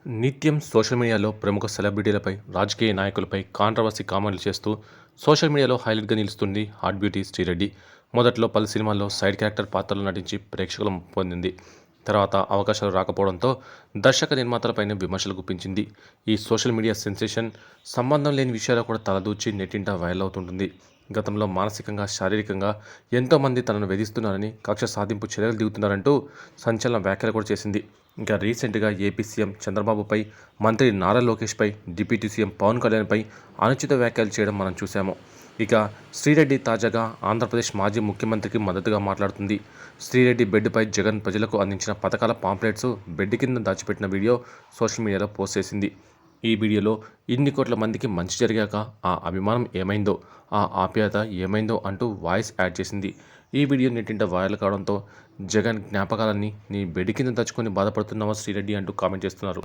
నిత్యం సోషల్ మీడియాలో ప్రముఖ సెలబ్రిటీలపై, రాజకీయ నాయకులపై కాంట్రవర్సీ కామెంట్లు చేస్తూ సోషల్ మీడియాలో హైలైట్గా నిలుస్తుంది హాట్ బ్యూటీ శ్రీరెడ్డి. మొదట్లో పలు సినిమాల్లో సైడ్ క్యారెక్టర్ పాత్రలు నటించి ప్రేక్షకుల మెప్పు పొందింది. తర్వాత అవకాశాలు రాకపోవడంతో దర్శక నిర్మాతలపైనే విమర్శలు గుప్పించింది. ఈ సోషల్ మీడియా సెన్సేషన్ సంబంధం లేని విషయాలు కూడా తలదూర్చి నెట్టింట వైరల్ అవుతుంటుంది. గతంలో మానసికంగా, శారీరకంగా ఎంతోమంది తనను వేధిస్తున్నారని, కక్ష సాధింపు చర్యలు దిగుతున్నారంటూ సంచలన వ్యాఖ్యలు కూడా చేసింది. ఇంకా రీసెంట్గా ఏపీ సీఎం చంద్రబాబుపై, మంత్రి నారా లోకేష్పై, డిప్యూటీ సీఎం పవన్ కళ్యాణ్పై అనుచిత వ్యాఖ్యలు చేయడం మనం చూసాము. ఇక శ్రీరెడ్డి తాజాగా ఆంధ్రప్రదేశ్ మాజీ ముఖ్యమంత్రికి మద్దతుగా మాట్లాడుతుంది. శ్రీరెడ్డి బెడ్పై జగన్ ప్రజలకు అందించిన పథకాల పాంప్లెట్స్ బెడ్ కింద దాచిపెట్టిన వీడియో సోషల్ మీడియాలో పోస్ట్ చేసింది. ఈ వీడియోలో ఇన్ని కోట్ల మందికి మంచి జరిగాక ఆ అభిమానం ఏమైందో, ఆ ఆప్యాయత ఏమైందో అంటూ వాయిస్ యాడ్ చేసింది. ఈ వీడియో నెట్టింట వైరల్ కావడంతో జగన్ జ్ఞాపకాలన్నీ నీ బెడ్ కింద దాచుకొని బాధపడుతున్నావా శ్రీరెడ్డి అంటూ కామెంట్ చేస్తున్నారు.